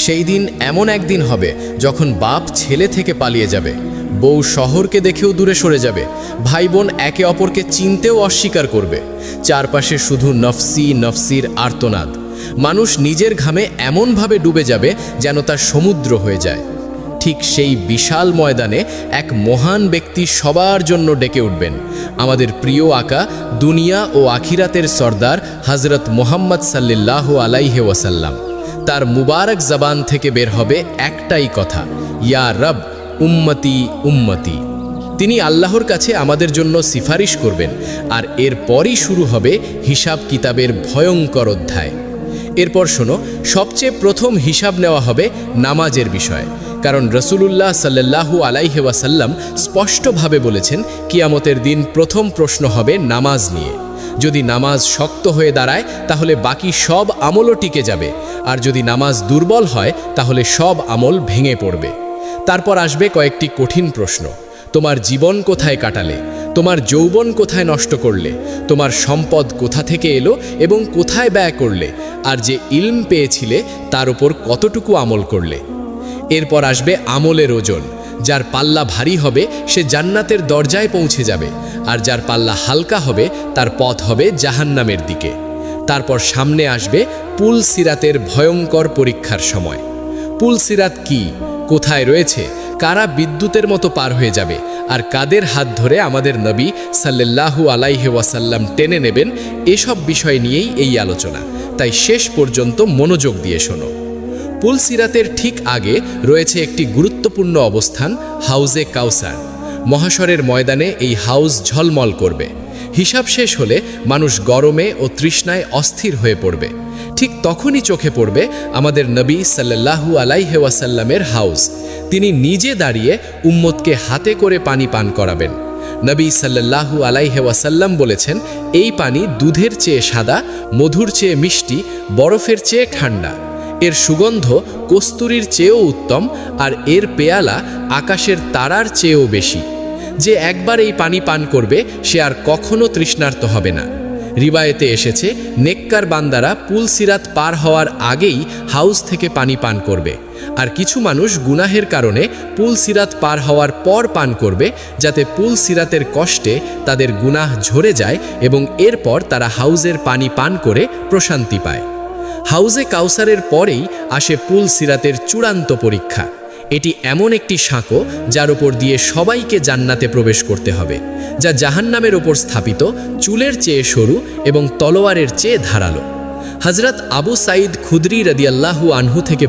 সেই দিন এমন একদিন হবে যখন বাপ ছেলে থেকে পালিয়ে যাবে, বউ শহরকে দেখেও দূরে সরে যাবে, ভাই বোন একে অপরকে চিনতেও অস্বীকার করবে। চারপাশে শুধু নফসি নফসির আর্তনাদ। মানুষ নিজের ঘামে এমনভাবে ডুবে যাবে যেন তার সমুদ্র হয়ে যায়। ঠিক সেই বিশাল ময়দানে এক মহান ব্যক্তি সবার জন্য ডেকে উঠবেন, আমাদের প্রিয় আকা, দুনিয়া ও আখিরাতের সর্দার হযরত মুহাম্মদ সাল্লাল্লাহু আলাইহি ওয়াসাল্লাম। তার মুবারক জবান থেকে বের হবে একটাই কথা, ইয়া রব উম্মতি উম্মতি। তিনি আল্লাহর কাছে আমাদের জন্য সিফারিশ করবেন, আর এরপরই শুরু হবে হিসাব কিতাবের ভয়ঙ্কর অধ্যায়। এরপর শোনো, সবচেয়ে প্রথম হিসাব নেওয়া হবে নামাজের বিষয়, কারণ রাসূলুল্লাহ সাল্লাল্লাহু আলাইহি ওয়াসাল্লাম স্পষ্টভাবে বলেছেন কিয়ামতের দিন প্রথম প্রশ্ন হবে নামাজ নিয়ে। যদি নামাজ শক্ত হয়ে দাঁড়ায় তাহলে বাকি সব আমলও টিকে যাবে, আর যদি নামাজ দুর্বল হয় তাহলে সব আমল ভেঙে পড়বে। তারপর আসবে কয়েকটি কঠিন প্রশ্ন। তোমার জীবন কোথায় কাটালে? তোমার যৌবন কোথায় নষ্ট করলে? তোমার সম্পদ কোথা থেকে এলো এবং কোথায় ব্যয় করলে? আর যে ইলম পেয়েছিলে তার উপর কতটুকু আমল করলে? এরপর আসবে আমলের ওজন। যার পাল্লা ভারী হবে সে জান্নাতের দরজায় পৌঁছে যাবে, আর যার পাল্লা হালকা হবে তার পথ হবে জাহান্নামের দিকে। তারপর সামনে আসবে পুল সিরাতের ভয়ঙ্কর পরীক্ষার সময়। পুল সিরাত কি, কোথায় রয়েছে, কারা বিদ্যুতের মতো পার হয়ে যাবে, আর কাদের হাত ধরে আমাদের নবী সাল্লাল্লাহু আলাইহি ওয়াসাল্লাম টেনে নেবেন, এসব বিষয় নিয়েই এই আলোচনা। তাই শেষ পর্যন্ত মনোযোগ দিয়ে শোনো। পুল সিরাতের ঠিক আগে রয়েছে একটি গুরুত্বপূর্ণ অবস্থান, হাউজে কাউসার। মহাশরের ময়দানে এই হাউজ ঝলমল করবে। হিসাব শেষ হলে মানুষ গরমে ও তৃষ্ণায় অস্থির হয়ে পড়বে। ঠিক তখনই চোখে পড়বে আমাদের নবী সাল্লাল্লাহু আলাইহি ওয়াসাল্লামের হাউজ। তিনি নিজে দাঁড়িয়ে উম্মতকে হাতে করে পানি পান করাবেন। নবী সাল্লাল্লাহু আলাইহি ওয়াসাল্লাম বলেছেন, এই পানি দুধের চেয়ে সাদা, মধুর চেয়ে মিষ্টি, বরফের চেয়ে ঠান্ডা। এর সুগন্ধ কস্তুরীর চেয়েও উত্তম, আর এর পেয়ালা আকাশের তারার চেয়েও বেশি। যে একবার এই পানি পান করবে সে আর কখনো তৃষ্ণার্ত হবে না। রিবায়েতে এসেছে, নেককার বান্দারা পুল সিরাত পার হওয়ার আগেই হাউস থেকে পানি পান করবে, আর কিছু মানুষ গুনাহের কারণে পুল সিরাত পার হওয়ার পর পান করবে, যাতে পুল সিরাতের কষ্টে তাদের গুনাহ ঝরে যায় এবং এরপর তারা হাউজের পানি পান করে প্রশান্তি পায়। হাউজে কাউসারের পরেই আসে পুল সিরাতের চূড়ান্ত পরীক্ষা। এটি এমন একটি সাঁকো যার উপর দিয়ে সবাইকে জান্নাতে প্রবেশ করতে হবে, যা জাহান্নামের ওপর স্থাপিত, চুলের চেয়ে সরু এবং তলোয়ারের চেয়ে ধারালো। হযরত আবু সাঈদ খুদরি রাদিয়াল্লাহু আনহু থেকে